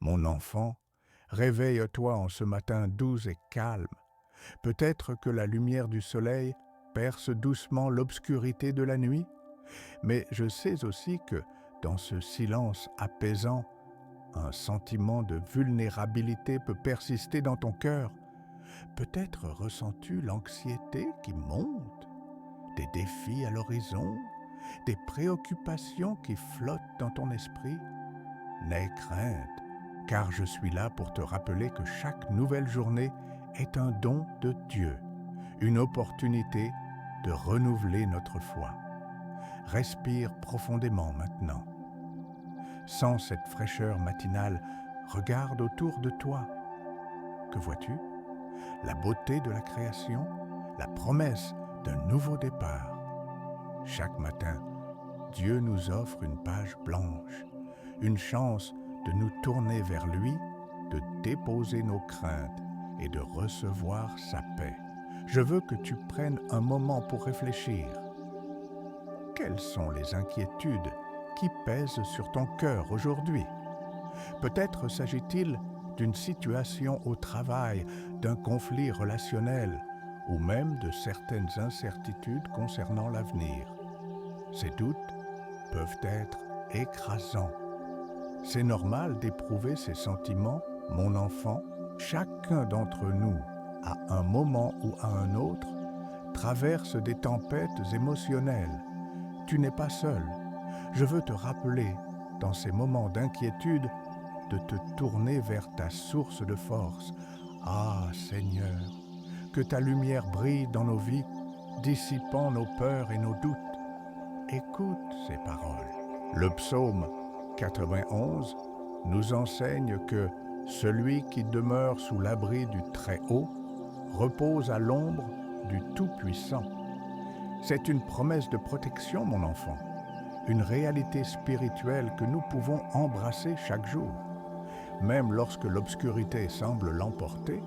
Mon enfant, réveille-toi en ce matin doux et calme. Peut-être que la lumière du soleil perce doucement l'obscurité de la nuit, mais je sais aussi que, dans ce silence apaisant, un sentiment de vulnérabilité peut persister dans ton cœur. Peut-être ressens-tu l'anxiété qui monte, des défis à l'horizon, des préoccupations qui flottent dans ton esprit. N'aie crainte, car je suis là pour te rappeler que chaque nouvelle journée est un don de Dieu, une opportunité de renouveler notre foi. Respire profondément maintenant. Sens cette fraîcheur matinale, regarde autour de toi. Que vois-tu? La beauté de la création, la promesse d'un nouveau départ. Chaque matin, Dieu nous offre une page blanche, une chance de nous tourner vers lui, de déposer nos craintes et de recevoir sa paix. Je veux que tu prennes un moment pour réfléchir. Quelles sont les inquiétudes qui pèsent sur ton cœur aujourd'hui? Peut-être s'agit-il d'une situation au travail, d'un conflit relationnel ou même de certaines incertitudes concernant l'avenir. Ces doutes peuvent être écrasants. C'est normal d'éprouver ces sentiments, mon enfant. Chacun d'entre nous, à un moment ou à un autre, traverse des tempêtes émotionnelles. Tu n'es pas seul. Je veux te rappeler, dans ces moments d'inquiétude, de te tourner vers ta source de force. Ah, Seigneur, que ta lumière brille dans nos vies, dissipant nos peurs et nos doutes. Écoute ces paroles. Le psaume 91 nous enseigne que celui qui demeure sous l'abri du Très-Haut repose à l'ombre du Tout-Puissant. C'est une promesse de protection, mon enfant, une réalité spirituelle que nous pouvons embrasser chaque jour. Même lorsque l'obscurité semble l'emporter,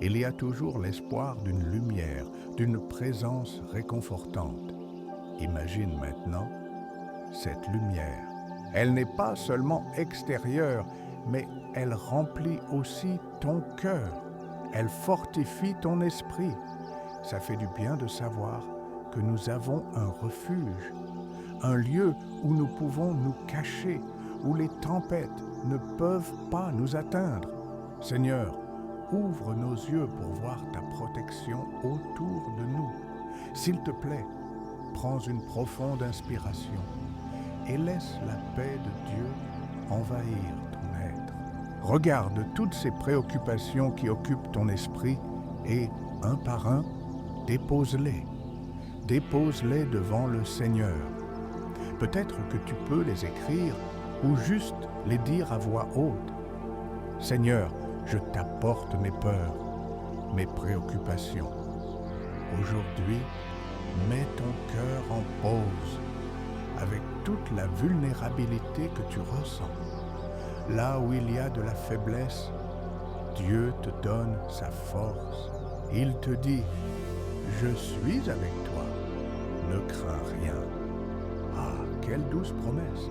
il y a toujours l'espoir d'une lumière, d'une présence réconfortante. Imagine maintenant cette lumière. Elle n'est pas seulement extérieure, mais elle remplit aussi ton cœur. Elle fortifie ton esprit. Ça fait du bien de savoir que nous avons un refuge, un lieu où nous pouvons nous cacher, où les tempêtes ne peuvent pas nous atteindre. Seigneur, ouvre nos yeux pour voir ta protection autour de nous. S'il te plaît, prends une profonde inspiration et laisse la paix de Dieu envahir ton être. Regarde toutes ces préoccupations qui occupent ton esprit et, un par un, dépose-les. Dépose-les devant le Seigneur. Peut-être que tu peux les écrire ou juste les dire à voix haute. Seigneur, je t'apporte mes peurs, mes préoccupations. Aujourd'hui, mets ton cœur en pause avec toute la vulnérabilité que tu ressens. Là où il y a de la faiblesse, Dieu te donne sa force. Il te dit, je suis avec toi, ne crains rien. Ah, quelle douce promesse,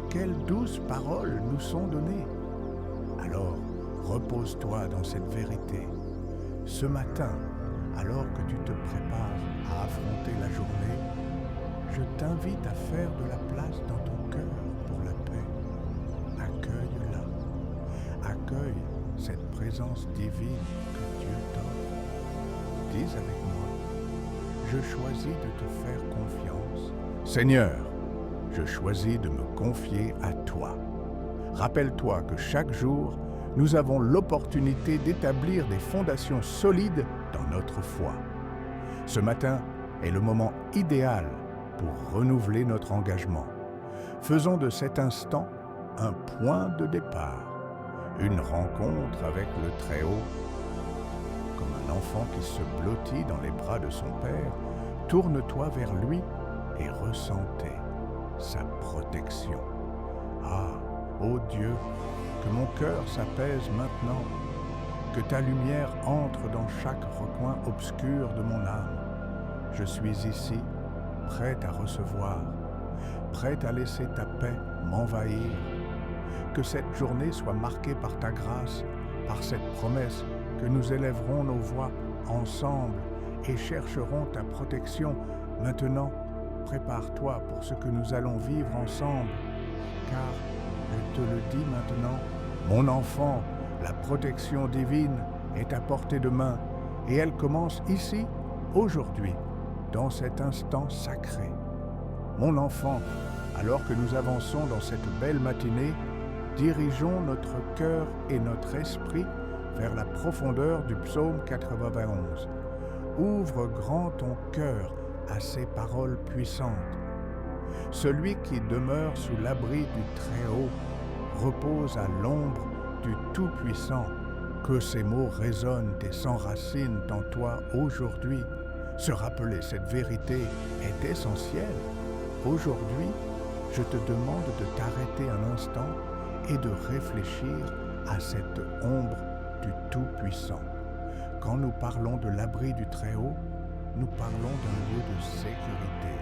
quelles douces paroles nous sont données. Alors, repose-toi dans cette vérité. Ce matin, alors que tu te prépares à affronter la journée, je t'invite à faire de la place dans ton cœur pour la paix. Accueille-la. Accueille cette présence divine que Dieu t'offre. Dis avec moi, je choisis de te faire confiance. Seigneur, je choisis de me confier à toi. Rappelle-toi que chaque jour, nous avons l'opportunité d'établir des fondations solides dans notre foi. Ce matin est le moment idéal pour renouveler notre engagement. Faisons de cet instant un point de départ, une rencontre avec le Très-Haut. Comme un enfant qui se blottit dans les bras de son Père, tourne-toi vers lui et ressentez sa protection. Ah, ô Dieu, que mon cœur s'apaise maintenant, que ta lumière entre dans chaque recoin obscur de mon âme. Je suis ici, prête à recevoir, prête à laisser ta paix m'envahir. Que cette journée soit marquée par ta grâce, par cette promesse que nous élèverons nos voix ensemble et chercherons ta protection. Maintenant, prépare-toi pour ce que nous allons vivre ensemble, car, je te le dis maintenant, mon enfant, la protection divine est à portée de main et elle commence ici, aujourd'hui, dans cet instant sacré. Mon enfant, alors que nous avançons dans cette belle matinée, dirigeons notre cœur et notre esprit vers la profondeur du psaume 91. Ouvre grand ton cœur à ces paroles puissantes. Celui qui demeure sous l'abri du Très-Haut repose à l'ombre du Tout-Puissant. Que ces mots résonnent et s'enracinent en toi aujourd'hui. Se rappeler cette vérité est essentiel. Aujourd'hui, je te demande de t'arrêter un instant et de réfléchir à cette ombre du Tout-Puissant. Quand nous parlons de l'abri du Très-Haut, nous parlons d'un lieu de sécurité,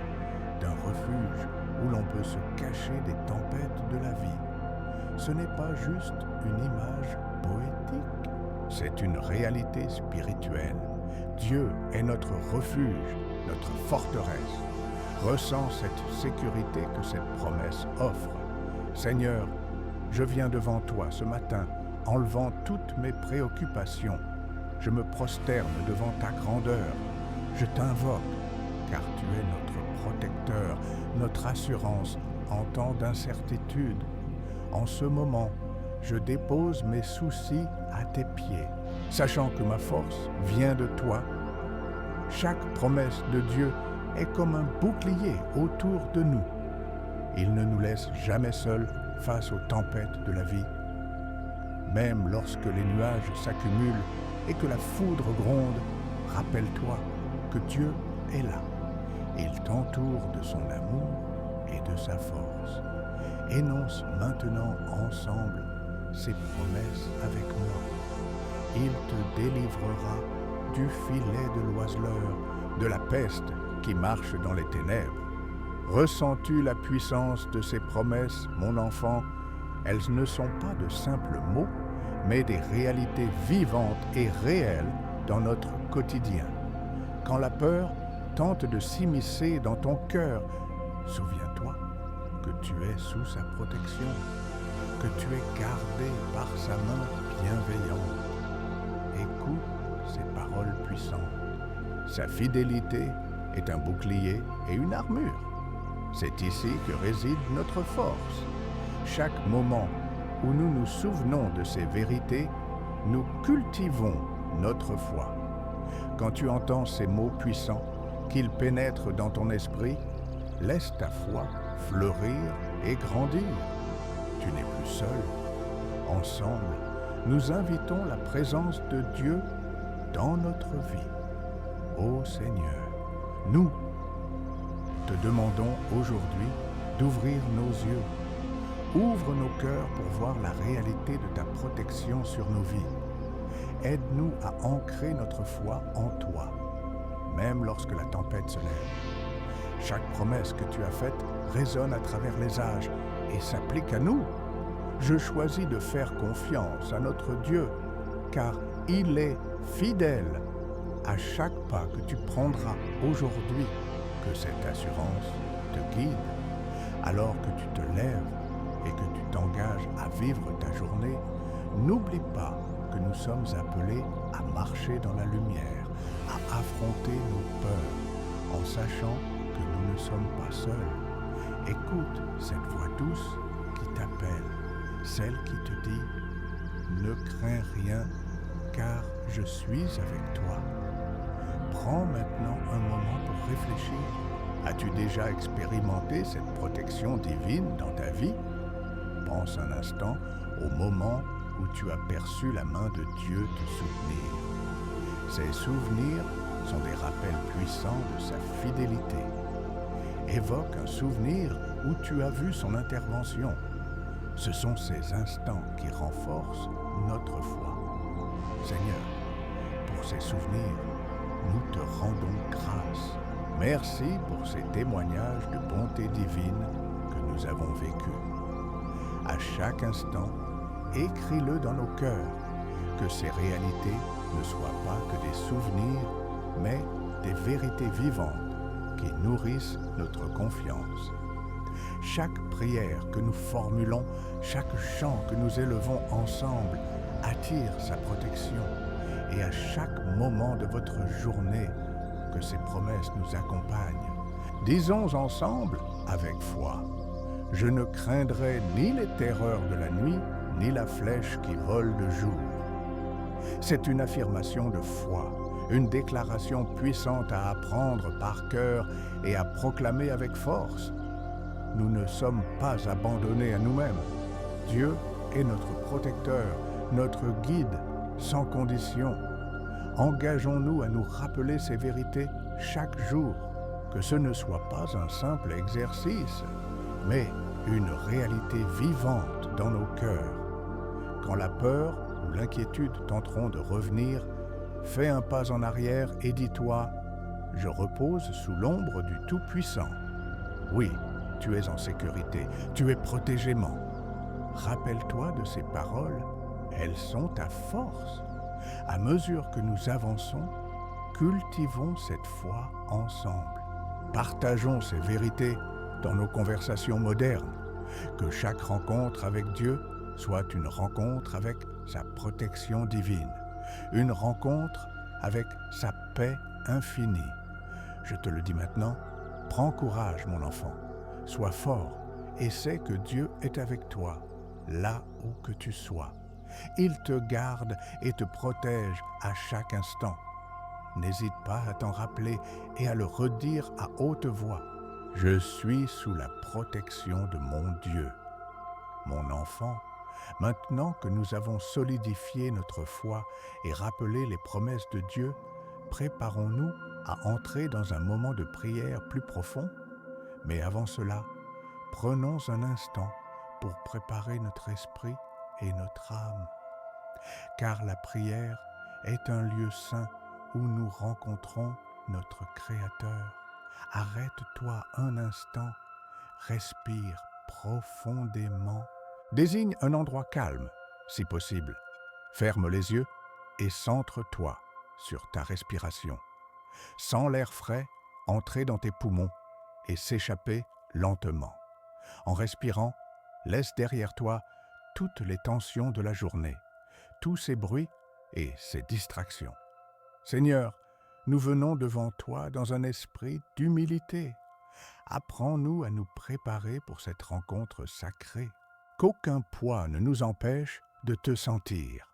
d'un refuge où l'on peut se cacher des tempêtes de la vie. Ce n'est pas juste une image poétique, c'est une réalité spirituelle. Dieu est notre refuge, notre forteresse. Ressens cette sécurité que cette promesse offre. Seigneur, je viens devant toi ce matin, enlevant toutes mes préoccupations. Je me prosterne devant ta grandeur. Je t'invoque, car tu es notre protecteur, notre assurance en temps d'incertitude. En ce moment, je dépose mes soucis à tes pieds, sachant que ma force vient de toi. Chaque promesse de Dieu est comme un bouclier autour de nous. Il ne nous laisse jamais seuls face aux tempêtes de la vie. Même lorsque les nuages s'accumulent et que la foudre gronde, rappelle-toi que Dieu est là. Il t'entoure de son amour et de sa force. Énonce maintenant ensemble ces promesses avec moi. Il te délivrera du filet de l'oiseleur, de la peste qui marche dans les ténèbres. Ressens-tu la puissance de ces promesses, mon enfant? Elles ne sont pas de simples mots, mais des réalités vivantes et réelles dans notre quotidien. Quand la peur tente de s'immiscer dans ton cœur, souviens-toi que tu es sous sa protection, que tu es gardé par sa main bienveillante. Écoute ces paroles puissantes. Sa fidélité est un bouclier et une armure. C'est ici que réside notre force. Chaque moment où nous nous souvenons de ces vérités, nous cultivons notre foi. Quand tu entends ces mots puissants, qu'ils pénètrent dans ton esprit, laisse ta foi fleurir et grandir. Tu n'es plus seul. Ensemble, nous invitons la présence de Dieu dans notre vie. Ô Seigneur, nous te demandons aujourd'hui d'ouvrir nos yeux. Ouvre nos cœurs pour voir la réalité de ta protection sur nos vies. Aide-nous à ancrer notre foi en toi, même lorsque la tempête se lève. Chaque promesse que tu as faite résonne à travers les âges et s'applique à nous. Je choisis de faire confiance à notre Dieu, car il est fidèle. À chaque pas que tu prendras aujourd'hui, que cette assurance te guide, alors que tu te lèves et que tu t'engages à vivre ta journée, n'oublie pas que nous sommes appelés à marcher dans la lumière, à affronter nos peurs, en sachant que nous ne sommes pas seuls. Écoute cette voix douce qui t'appelle, celle qui te dit « Ne crains rien, car je suis avec toi ». Prends maintenant un moment pour réfléchir. As-tu déjà expérimenté cette protection divine dans ta vie? Pense un instant au moment où tu as perçu la main de Dieu te soutenir. Ces souvenirs sont des rappels puissants de sa fidélité. Évoque un souvenir où tu as vu son intervention. Ce sont ces instants qui renforcent notre foi. Seigneur, pour ces souvenirs, nous te rendons grâce. Merci pour ces témoignages de bonté divine que nous avons vécus. à chaque instant, écris-le dans nos cœurs, que ces réalités ne soient pas que des souvenirs, mais des vérités vivantes qui nourrissent notre confiance. Chaque prière que nous formulons, chaque chant que nous élevons ensemble attire sa protection, et à chaque moment de votre journée, que ces promesses nous accompagnent. Disons ensemble, avec foi, « Je ne craindrai ni les terreurs de la nuit, ni la flèche qui vole de jour. » C'est une affirmation de foi, une déclaration puissante à apprendre par cœur et à proclamer avec force. Nous ne sommes pas abandonnés à nous-mêmes. Dieu est notre protecteur, notre guide, sans condition. Engageons-nous à nous rappeler ces vérités chaque jour, que ce ne soit pas un simple exercice, mais une réalité vivante dans nos cœurs. Quand la peur ou l'inquiétude tenteront de revenir, fais un pas en arrière et dis-toi « Je repose sous l'ombre du Tout-Puissant. » Oui, tu es en sécurité, tu es protégément. Rappelle-toi de ces paroles, elles sont ta force. À mesure que nous avançons, cultivons cette foi ensemble. Partageons ces vérités dans nos conversations modernes, que chaque rencontre avec Dieu soit une rencontre avec sa protection divine, une rencontre avec sa paix infinie. Je te le dis maintenant, prends courage, mon enfant, sois fort et sais que Dieu est avec toi, là où que tu sois. Il te garde et te protège à chaque instant. N'hésite pas à t'en rappeler et à le redire à haute voix. Je suis sous la protection de mon Dieu. Mon enfant, maintenant que nous avons solidifié notre foi et rappelé les promesses de Dieu, préparons-nous à entrer dans un moment de prière plus profond. Mais avant cela, prenons un instant pour préparer notre esprit et notre âme. Car la prière est un lieu saint où nous rencontrons notre Créateur. Arrête-toi un instant, respire profondément. Désigne un endroit calme, si possible. Ferme les yeux et centre-toi sur ta respiration. Sens l'air frais entrer dans tes poumons et s'échapper lentement. En respirant, laisse derrière toi toutes les tensions de la journée, tous ces bruits et ces distractions. Seigneur, nous venons devant toi dans un esprit d'humilité. Apprends-nous à nous préparer pour cette rencontre sacrée. Qu'aucun poids ne nous empêche de te sentir.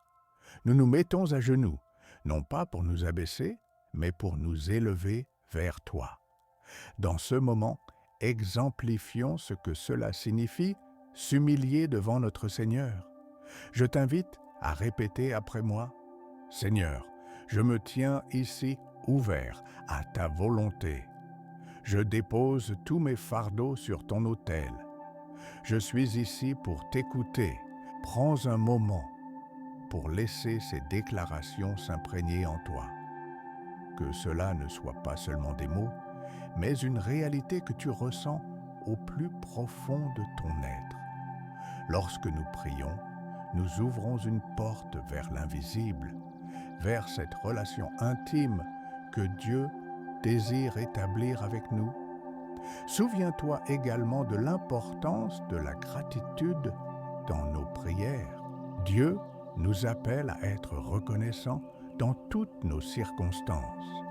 Nous nous mettons à genoux, non pas pour nous abaisser, mais pour nous élever vers toi. Dans ce moment, exemplifions ce que cela signifie, s'humilier devant notre Seigneur. Je t'invite à répéter après moi, « Seigneur, je me tiens ici ouvert à ta volonté. Je dépose tous mes fardeaux sur ton autel. Je suis ici pour t'écouter. Prends un moment pour laisser ces déclarations s'imprégner en toi. Que cela ne soit pas seulement des mots, mais une réalité que tu ressens au plus profond de ton être. Lorsque nous prions, nous ouvrons une porte vers l'invisible, vers cette relation intime que Dieu désire établir avec nous. Souviens-toi également de l'importance de la gratitude dans nos prières. Dieu nous appelle à être reconnaissants dans toutes nos circonstances.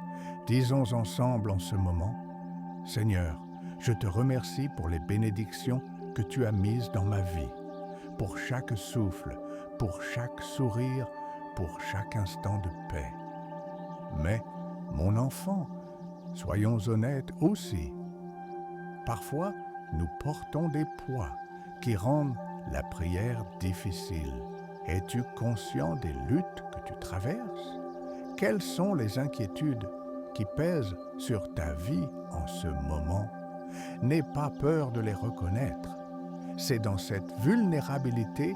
Disons ensemble en ce moment, « Seigneur, je te remercie pour les bénédictions que tu as mises dans ma vie, pour chaque souffle, pour chaque sourire, pour chaque instant de paix. Mais, mon enfant, soyons honnêtes aussi. Parfois, nous portons des poids qui rendent la prière difficile. Es-tu conscient des luttes que tu traverses? Quelles sont les inquiétudes qui pèsent sur ta vie en ce moment? N'aie pas peur de les reconnaître. C'est dans cette vulnérabilité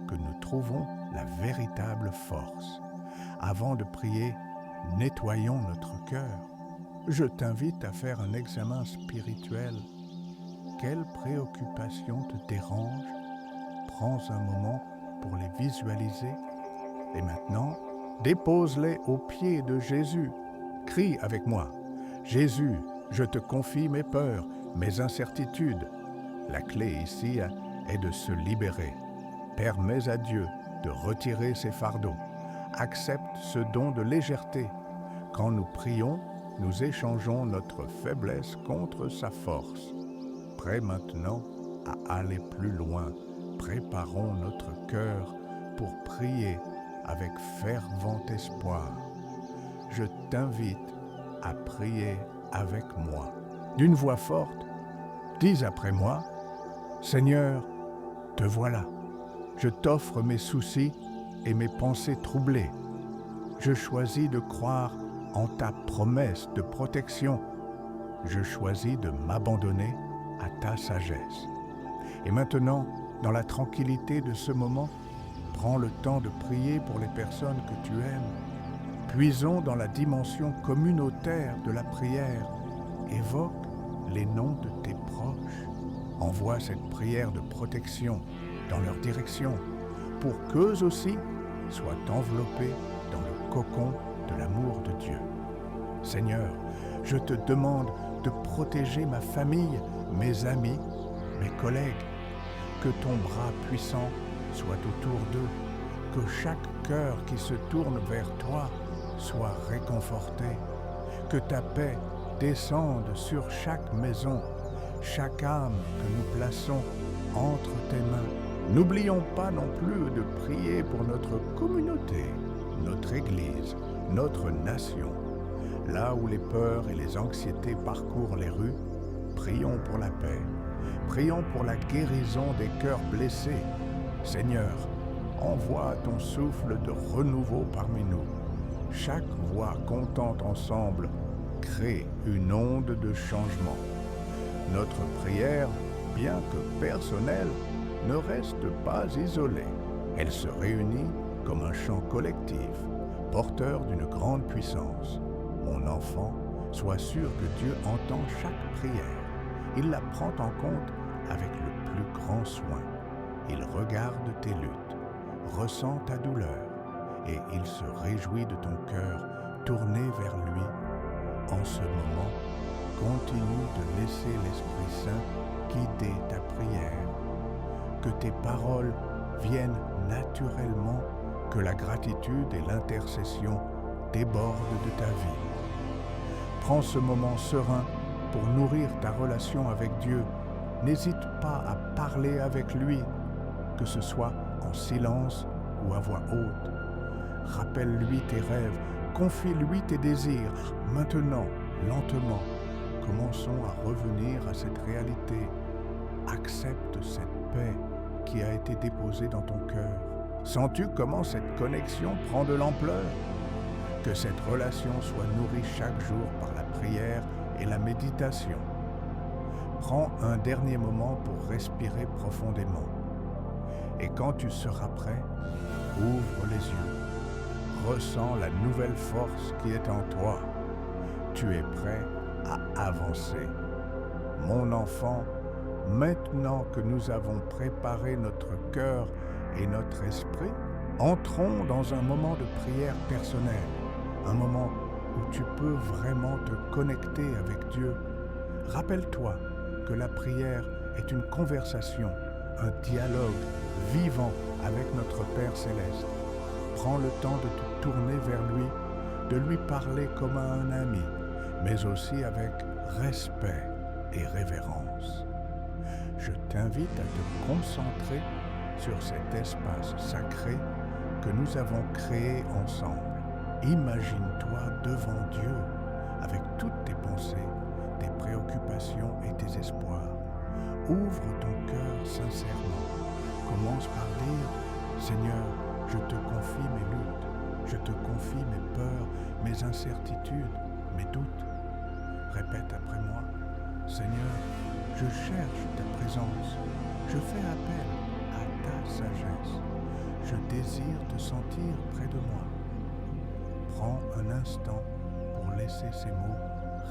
que nous trouvons la véritable force. Avant de prier, nettoyons notre cœur. Je t'invite à faire un examen spirituel. Quelles préoccupations te dérangent? prends un moment pour les visualiser. Et maintenant, dépose-les aux pieds de Jésus. Crie avec moi. Jésus, je te confie mes peurs, mes incertitudes. La clé ici est de se libérer. Permets à Dieu de retirer ses fardeaux. Accepte ce don de légèreté. Quand nous prions, nous échangeons notre faiblesse contre sa force. Prêt maintenant à aller plus loin, préparons notre cœur pour prier avec fervent espoir. Je t'invite à prier avec moi. D'une voix forte, dis après moi, Seigneur, te voilà. Je t'offre mes soucis et mes pensées troublées. Je choisis de croire en ta promesse de protection. Je choisis de m'abandonner à ta sagesse. Et maintenant, dans la tranquillité de ce moment, prends le temps de prier pour les personnes que tu aimes. Puisons dans la dimension communautaire de la prière. Évoque les noms de tes proches. Envoie cette prière de protection dans leur direction pour qu'eux aussi soient enveloppés dans le cocon de l'amour de Dieu. Seigneur, je te demande de protéger ma famille, mes amis, mes collègues. Que ton bras puissant soit autour d'eux, que chaque cœur qui se tourne vers toi soit réconforté, que ta paix descende sur chaque maison, chaque âme que nous plaçons entre tes mains. N'oublions pas non plus de prier pour notre communauté, notre Église, notre nation. Là où les peurs et les anxiétés parcourent les rues, prions pour la paix. Prions pour la guérison des cœurs blessés. Seigneur, envoie ton souffle de renouveau parmi nous. Chaque voix contente ensemble crée une onde de changement. Notre prière, bien que personnelle, ne reste pas isolée. Elle se réunit comme un chant collectif, porteur d'une grande puissance. Mon enfant, sois sûr que Dieu entend chaque prière. Il la prend en compte avec le plus grand soin. Il regarde tes luttes, ressent ta douleur, et il se réjouit de ton cœur tourné vers lui. En ce moment, continue de laisser l'Esprit Saint guider ta prière. Que tes paroles viennent naturellement, que la gratitude et l'intercession débordent de ta vie. Prends ce moment serein pour nourrir ta relation avec Dieu. N'hésite pas à parler avec lui, que ce soit en silence ou à voix haute. Rappelle-lui tes rêves, confie-lui tes désirs. Maintenant, lentement, commençons à revenir à cette réalité. Accepte cette paix qui a été déposée dans ton cœur. Sens-tu comment cette connexion prend de l'ampleur? Que cette relation soit nourrie chaque jour par la prière et la méditation. Prends un dernier moment pour respirer profondément. Et quand tu seras prêt, ouvre les yeux. Ressens la nouvelle force qui est en toi. Tu es prêt à avancer. Mon enfant, maintenant que nous avons préparé notre cœur et notre esprit, entrons dans un moment de prière personnelle, un moment où tu peux vraiment te connecter avec Dieu. Rappelle-toi que la prière est une conversation, un dialogue vivant avec notre Père Céleste. Prends le temps de te tourner vers lui, de lui parler comme à un ami, mais aussi avec respect et révérence. Je t'invite à te concentrer sur cet espace sacré que nous avons créé ensemble. Imagine-toi devant Dieu avec toutes tes pensées, tes préoccupations et tes espoirs. Ouvre ton cœur sincèrement. Commence par dire « Seigneur, je te confie mes luttes, je te confie mes peurs, mes incertitudes, mes doutes. » Répète après moi « Seigneur, je cherche ta présence, je fais appel à ta sagesse, je désire te sentir près de moi. » Prends un instant pour laisser ces mots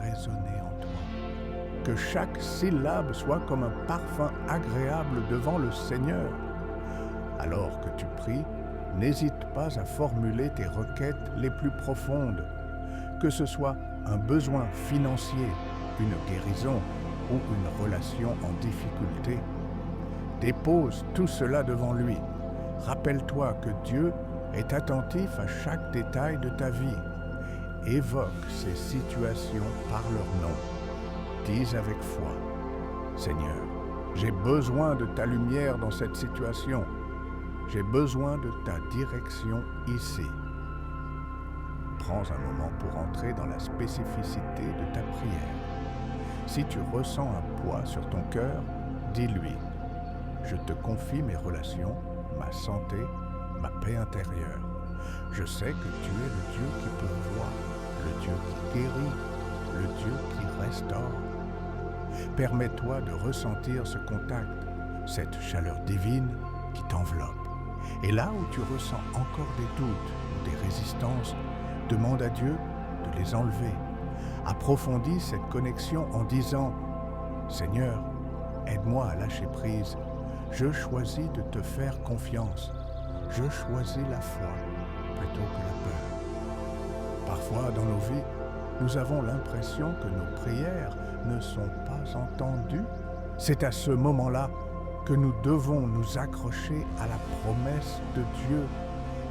résonner en toi. Que chaque syllabe soit comme un parfum agréable devant le Seigneur. Alors que tu pries, n'hésite pas à formuler tes requêtes les plus profondes, que ce soit un besoin financier, une guérison ou une relation en difficulté. Dépose tout cela devant lui. Rappelle-toi que Dieu est attentif à chaque détail de ta vie. Évoque ces situations par leur nom. Dis avec foi, Seigneur, j'ai besoin de ta lumière dans cette situation. J'ai besoin de ta direction ici. Prends un moment pour entrer dans la spécificité de ta prière. Si tu ressens un poids sur ton cœur, dis-lui, je te confie mes relations, ma santé, ma paix intérieure. Je sais que tu es le Dieu qui pourvoit, le Dieu qui guérit, le Dieu qui restaure. Permets-toi de ressentir ce contact, cette chaleur divine qui t'enveloppe. Et là où tu ressens encore des doutes ou des résistances, demande à Dieu de les enlever. Approfondis cette connexion en disant « Seigneur, aide-moi à lâcher prise. Je choisis de te faire confiance. Je choisis la foi plutôt que la peur. » Parfois dans nos vies, nous avons l'impression que nos prières ne sont pas entendues. C'est à ce moment-là que nous devons nous accrocher à la promesse de Dieu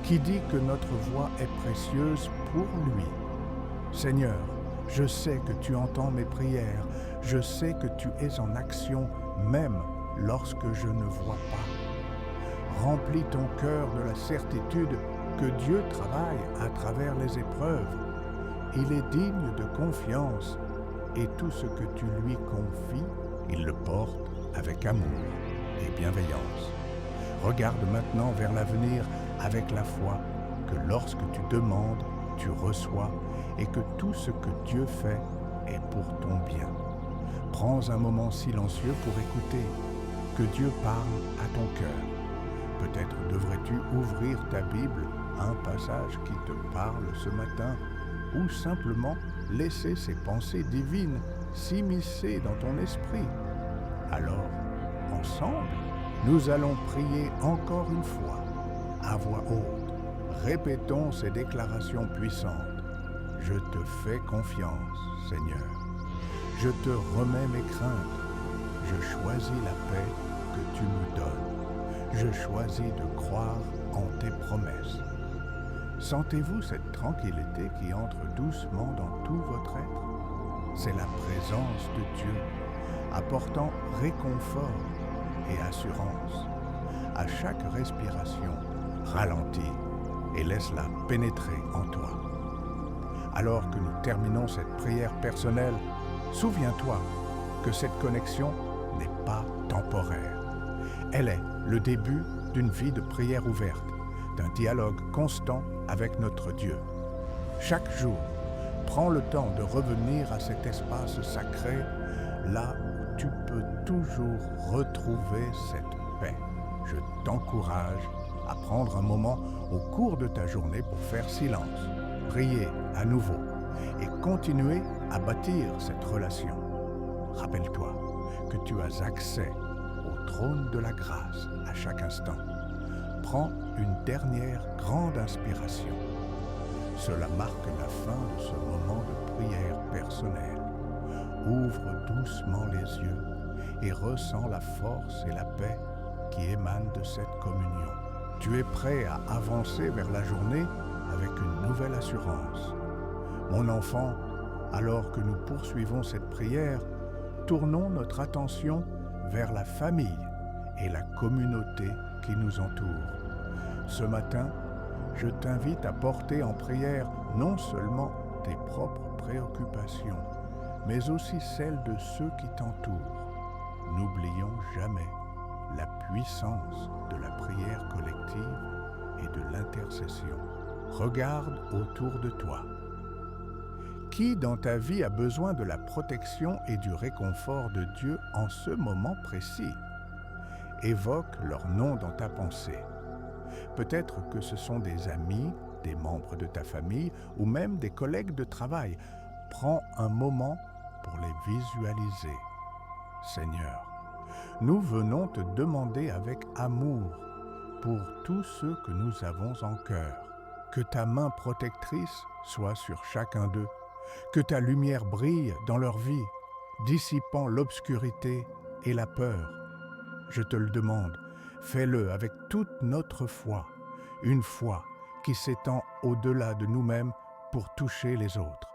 qui dit que notre voix est précieuse pour lui. Seigneur, je sais que tu entends mes prières, je sais que tu es en action même lorsque je ne vois pas. Remplis ton cœur de la certitude que Dieu travaille à travers les épreuves. Il est digne de confiance et tout ce que tu lui confies, il le porte avec amour et bienveillance. Regarde maintenant vers l'avenir avec la foi que lorsque tu demandes, tu reçois et que tout ce que Dieu fait est pour ton bien. Prends un moment silencieux pour écouter que Dieu parle à ton cœur. Peut-être devrais-tu ouvrir ta Bible à un passage qui te parle ce matin ou simplement laisser ces pensées divines s'immiscer dans ton esprit. Alors, ensemble, nous allons prier encore une fois, à voix haute. Répétons ces déclarations puissantes. Je te fais confiance, Seigneur. Je te remets mes craintes. Je choisis la paix que tu me donnes. Je choisis de croire en tes promesses. Sentez-vous cette tranquillité qui entre doucement dans tout votre être? C'est la présence de Dieu, apportant réconfort et assurance. À chaque respiration, ralentis et laisse-la pénétrer en toi. Alors que nous terminons cette prière personnelle, souviens-toi que cette connexion n'est pas temporaire. Elle est le début d'une vie de prière ouverte, d'un dialogue constant avec notre Dieu. Chaque jour, prends le temps de revenir à cet espace sacré, là où tu peux toujours retrouver cette paix. Je t'encourage à prendre un moment au cours de ta journée pour faire silence, prier à nouveau et continuer à bâtir cette relation. Rappelle-toi que tu as accès au trône de la grâce à chaque instant. Prends une dernière grande inspiration. Cela marque la fin de ce moment de prière personnelle. Ouvre doucement les yeux et ressens la force et la paix qui émanent de cette communion. Tu es prêt à avancer vers la journée avec une nouvelle assurance. Mon enfant, alors que nous poursuivons cette prière, tournons notre attention vers la famille et la communauté qui nous entoure. Ce matin, je t'invite à porter en prière non seulement tes propres préoccupations, mais aussi celles de ceux qui t'entourent. N'oublions jamais la puissance de la prière collective et de l'intercession. Regarde autour de toi. Qui dans ta vie a besoin de la protection et du réconfort de Dieu en ce moment précis? Évoque leur nom dans ta pensée. Peut-être que ce sont des amis, des membres de ta famille ou même des collègues de travail. Prends un moment pour les visualiser. Seigneur, nous venons te demander avec amour pour tous ceux que nous avons en cœur. Que ta main protectrice soit sur chacun d'eux, que ta lumière brille dans leur vie, dissipant l'obscurité et la peur. Je te le demande, fais-le avec toute notre foi, une foi qui s'étend au-delà de nous-mêmes pour toucher les autres.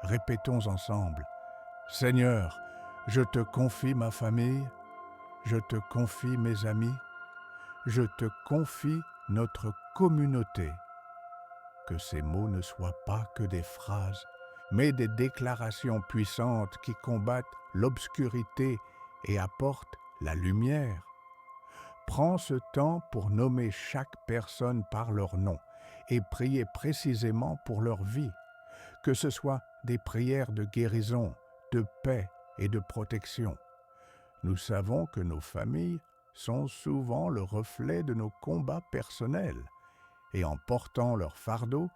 Répétons ensemble, Seigneur, je te confie ma famille, je te confie mes amis, je te confie notre communauté. Que ces mots ne soient pas que des phrases, mais des déclarations puissantes qui combattent l'obscurité et apportent la lumière. Prends ce temps pour nommer chaque personne par leur nom et prier précisément pour leur vie, que ce soit des prières de guérison, de paix et de protection. Nous savons que nos familles sont souvent le reflet de nos combats personnels, et en portant leur fardeau,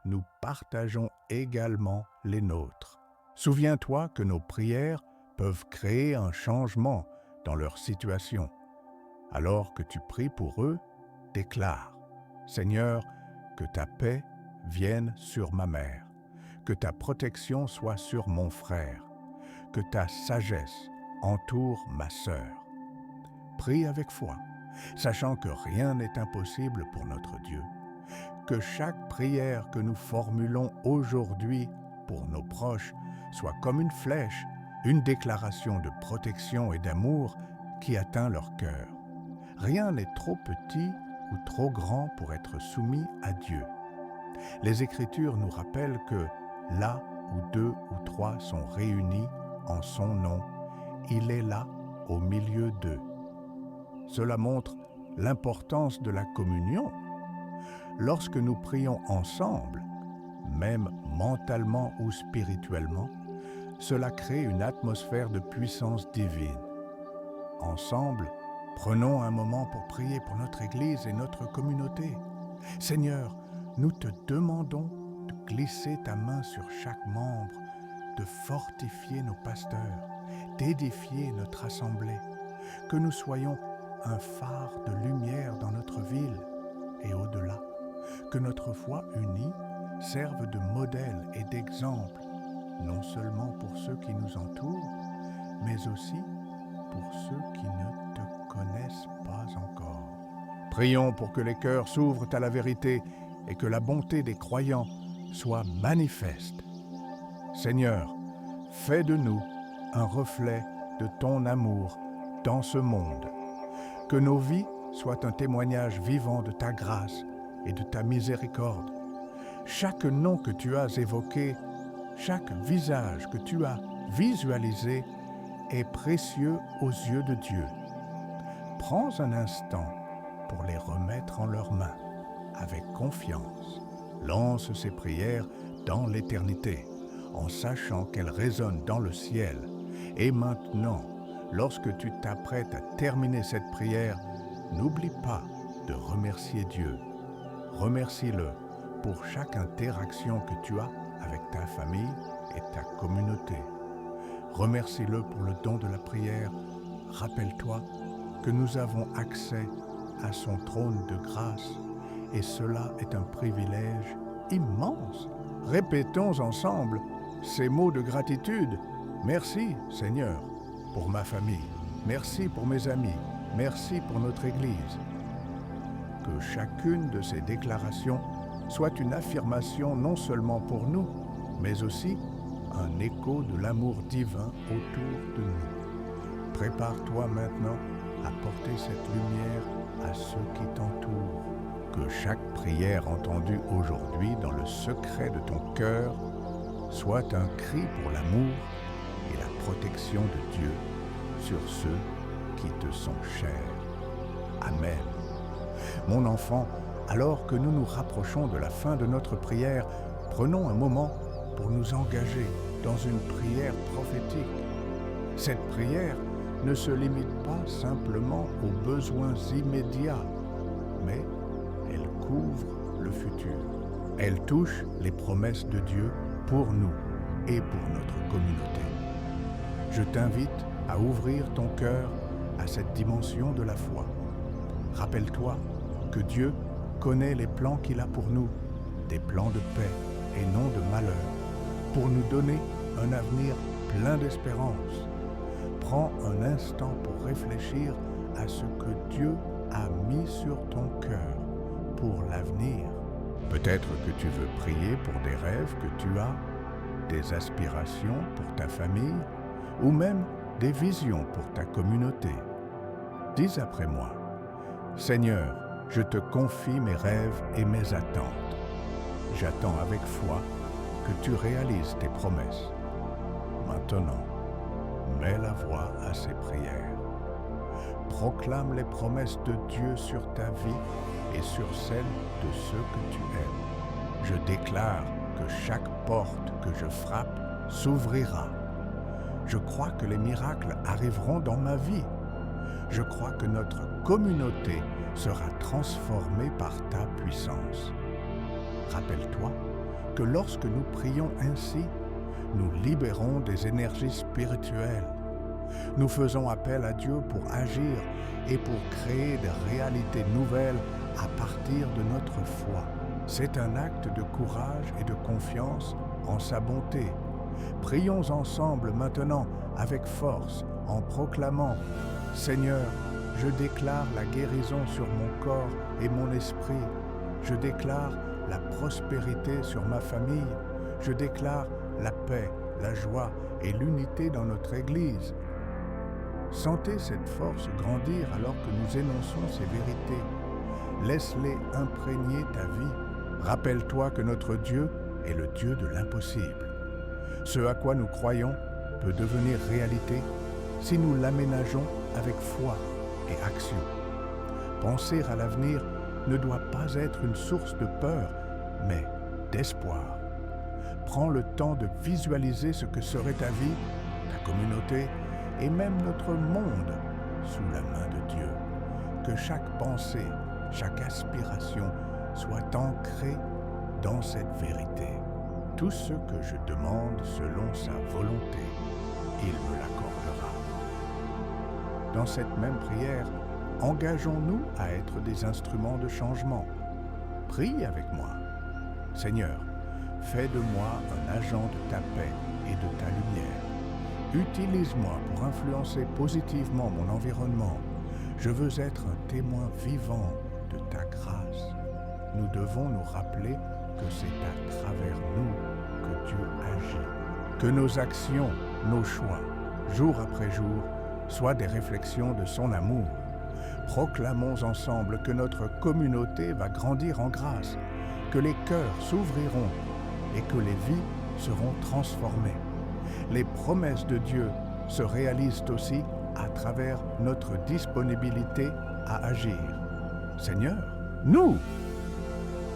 nous partageons également les nôtres. Souviens-toi que nos prières peuvent créer un changement dans leur situation. Alors que tu pries pour eux, déclare, Seigneur, que ta paix vienne sur ma mère, que ta protection soit sur mon frère, que ta sagesse entoure ma sœur. Prie avec foi, sachant que rien n'est impossible pour notre Dieu. Que chaque prière que nous formulons aujourd'hui pour nos proches soit comme une flèche, une déclaration de protection et d'amour qui atteint leur cœur. Rien n'est trop petit ou trop grand pour être soumis à Dieu. Les Écritures nous rappellent que là où 2 ou 3 sont réunis en son nom, il est là au milieu d'eux. Cela montre l'importance de la communion. Lorsque nous prions ensemble, même mentalement ou spirituellement, cela crée une atmosphère de puissance divine. Ensemble, prenons un moment pour prier pour notre Église et notre communauté. Seigneur, nous te demandons de glisser ta main sur chaque membre, de fortifier nos pasteurs, d'édifier notre assemblée, que nous soyons un phare de lumière dans notre ville et au-delà, que notre foi unie serve de modèle et d'exemple, non seulement pour ceux qui nous entourent, mais aussi pour ceux qui ne te connaissent pas encore. Prions pour que les cœurs s'ouvrent à la vérité et que la bonté des croyants soit manifeste. Seigneur, fais de nous un reflet de ton amour dans ce monde. Que nos vies soient un témoignage vivant de ta grâce et de ta miséricorde. Chaque nom que tu as évoqué, chaque visage que tu as visualisé est précieux aux yeux de Dieu. Prends un instant pour les remettre en leurs mains avec confiance. Lance ces prières dans l'éternité, en sachant qu'elles résonnent dans le ciel. Et maintenant, lorsque tu t'apprêtes à terminer cette prière, n'oublie pas de remercier Dieu. Remercie-le pour chaque interaction que tu as avec ta famille et ta communauté. Remercie-le pour le don de la prière. Rappelle-toi que nous avons accès à son trône de grâce et cela est un privilège immense. Répétons ensemble ces mots de gratitude. Merci, Seigneur, pour ma famille. Merci pour mes amis. Merci pour notre Église. Que chacune de ces déclarations soit une affirmation non seulement pour nous, mais aussi un écho de l'amour divin autour de nous. Prépare-toi maintenant à porter cette lumière à ceux qui t'entourent. Que chaque prière entendue aujourd'hui dans le secret de ton cœur soit un cri pour l'amour et la protection de Dieu sur ceux qui te sont chers. Amen. Mon enfant, alors que nous nous rapprochons de la fin de notre prière, prenons un moment pour nous engager dans une prière prophétique. Cette prière ne se limite pas simplement aux besoins immédiats, mais elle couvre le futur. Elle touche les promesses de Dieu pour nous et pour notre communauté. Je t'invite à ouvrir ton cœur à cette dimension de la foi. Rappelle-toi, que Dieu connaît les plans qu'il a pour nous, des plans de paix et non de malheur, pour nous donner un avenir plein d'espérance. Prends un instant pour réfléchir à ce que Dieu a mis sur ton cœur pour l'avenir. Peut-être que tu veux prier pour des rêves que tu as, des aspirations pour ta famille ou même des visions pour ta communauté. Dis après moi: Seigneur, je te confie mes rêves et mes attentes. J'attends avec foi que tu réalises tes promesses. Maintenant, mets la voix à ces prières. Proclame les promesses de Dieu sur ta vie et sur celle de ceux que tu aimes. Je déclare que chaque porte que je frappe s'ouvrira. Je crois que les miracles arriveront dans ma vie. Je crois que notre communauté sera transformée par ta puissance. Rappelle-toi que lorsque nous prions ainsi, nous libérons des énergies spirituelles. Nous faisons appel à Dieu pour agir et pour créer des réalités nouvelles à partir de notre foi. C'est un acte de courage et de confiance en sa bonté. Prions ensemble maintenant avec force en proclamant: Seigneur, je déclare la guérison sur mon corps et mon esprit. Je déclare la prospérité sur ma famille. Je déclare la paix, la joie et l'unité dans notre Église. Sentez cette force grandir alors que nous énonçons ces vérités. Laisse-les imprégner ta vie. Rappelle-toi que notre Dieu est le Dieu de l'impossible. Ce à quoi nous croyons peut devenir réalité si nous l'aménageons avec foi et action. Penser à l'avenir ne doit pas être une source de peur, mais d'espoir. Prends le temps de visualiser ce que serait ta vie, ta communauté et même notre monde sous la main de Dieu. Que chaque pensée, chaque aspiration soit ancrée dans cette vérité. Tout ce que je demande selon sa volonté, il me l'accordera. Dans cette même prière, engageons-nous à être des instruments de changement. Prie avec moi. Seigneur, fais de moi un agent de ta paix et de ta lumière. Utilise-moi pour influencer positivement mon environnement. Je veux être un témoin vivant de ta grâce. Nous devons nous rappeler que c'est à travers nous que Dieu agit. Que nos actions, nos choix, jour après jour, soient des réflexions de son amour. Proclamons ensemble que notre communauté va grandir en grâce, que les cœurs s'ouvriront et que les vies seront transformées. Les promesses de Dieu se réalisent aussi à travers notre disponibilité à agir. Seigneur, nous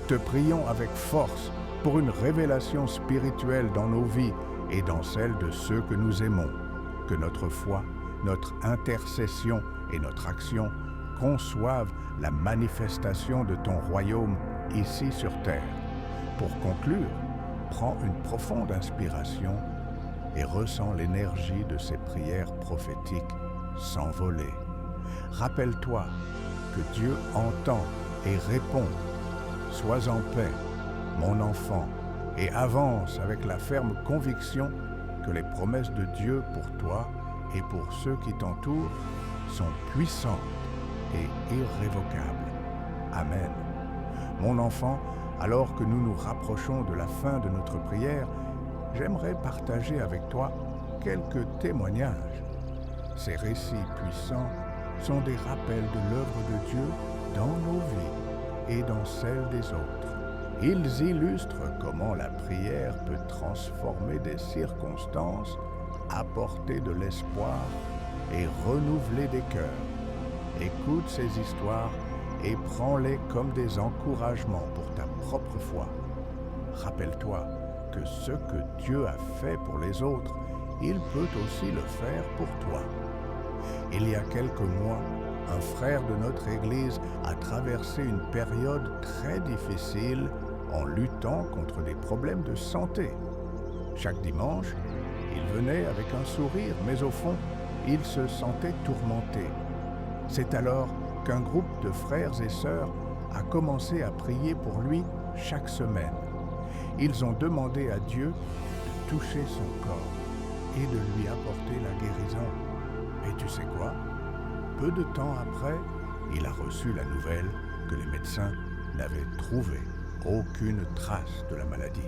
te prions avec force pour une révélation spirituelle dans nos vies et dans celles de ceux que nous aimons. Que notre foi, notre intercession et notre action conçoivent la manifestation de ton royaume ici sur terre. Pour conclure, prends une profonde inspiration et ressens l'énergie de ces prières prophétiques s'envoler. Rappelle-toi que Dieu entend et répond. Sois en paix, mon enfant, et avance avec la ferme conviction que les promesses de Dieu pour toi et pour ceux qui t'entourent sont puissantes et irrévocables. Amen. Mon enfant, alors que nous nous rapprochons de la fin de notre prière, j'aimerais partager avec toi quelques témoignages. Ces récits puissants sont des rappels de l'œuvre de Dieu dans nos vies et dans celles des autres. Ils illustrent comment la prière peut transformer des circonstances, apporter de l'espoir et renouveler des cœurs. Écoute ces histoires et prends-les comme des encouragements pour ta propre foi. Rappelle-toi que ce que Dieu a fait pour les autres, il peut aussi le faire pour toi. Il y a quelques mois, un frère de notre Église a traversé une période très difficile en luttant contre des problèmes de santé. Chaque dimanche, il venait avec un sourire, mais au fond, il se sentait tourmenté. C'est alors qu'un groupe de frères et sœurs a commencé à prier pour lui chaque semaine. Ils ont demandé à Dieu de toucher son corps et de lui apporter la guérison. Et tu sais quoi? Peu de temps après, il a reçu la nouvelle que les médecins n'avaient trouvé aucune trace de la maladie.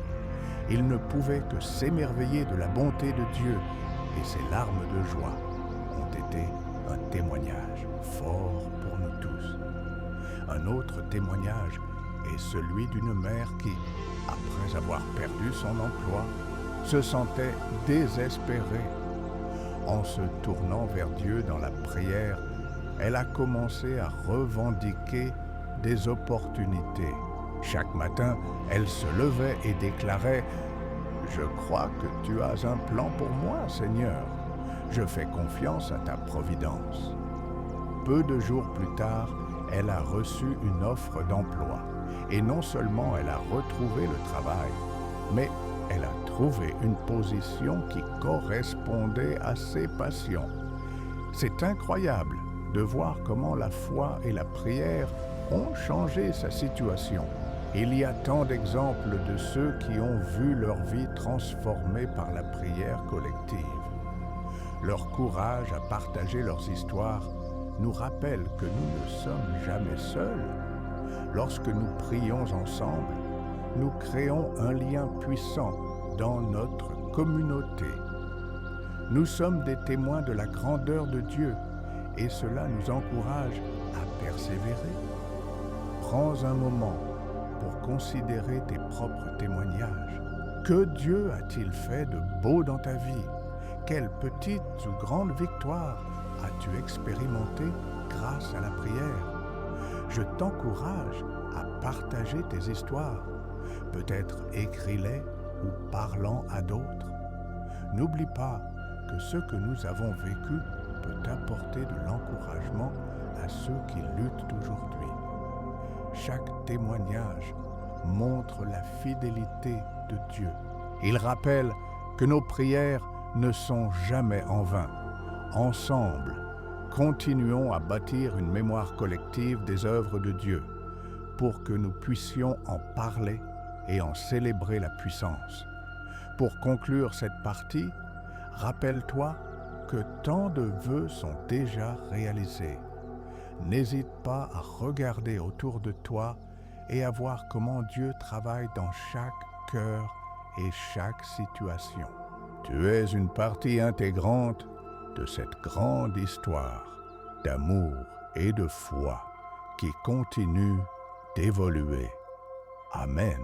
Il ne pouvait que s'émerveiller de la bonté de Dieu et ses larmes de joie ont été un témoignage fort pour nous tous. Un autre témoignage est celui d'une mère qui, après avoir perdu son emploi, se sentait désespérée. En se tournant vers Dieu dans la prière, elle a commencé à revendiquer des opportunités. Chaque matin, elle se levait et déclarait « Je crois que tu as un plan pour moi, Seigneur. Je fais confiance à ta providence. » Peu de jours plus tard, elle a reçu une offre d'emploi. Et non seulement elle a retrouvé le travail, mais elle a trouvé une position qui correspondait à ses passions. C'est incroyable de voir comment la foi et la prière ont changé sa situation. Il y a tant d'exemples de ceux qui ont vu leur vie transformée par la prière collective. Leur courage à partager leurs histoires nous rappelle que nous ne sommes jamais seuls. Lorsque nous prions ensemble, nous créons un lien puissant dans notre communauté. Nous sommes des témoins de la grandeur de Dieu et cela nous encourage à persévérer. Prends un moment pour considérer tes propres témoignages. Que Dieu a-t-il fait de beau dans ta vie? Quelles petites ou grandes victoires as-tu expérimentées grâce à la prière? Je t'encourage à partager tes histoires, peut-être écris-les ou parlant à d'autres. N'oublie pas que ce que nous avons vécu peut apporter de l'encouragement à ceux qui luttent aujourd'hui. Chaque témoignage montre la fidélité de Dieu. Il rappelle que nos prières ne sont jamais en vain. Ensemble, continuons à bâtir une mémoire collective des œuvres de Dieu pour que nous puissions en parler et en célébrer la puissance. Pour conclure cette partie, rappelle-toi que tant de vœux sont déjà réalisés. N'hésite pas à regarder autour de toi et à voir comment Dieu travaille dans chaque cœur et chaque situation. Tu es une partie intégrante de cette grande histoire d'amour et de foi qui continue d'évoluer. Amen.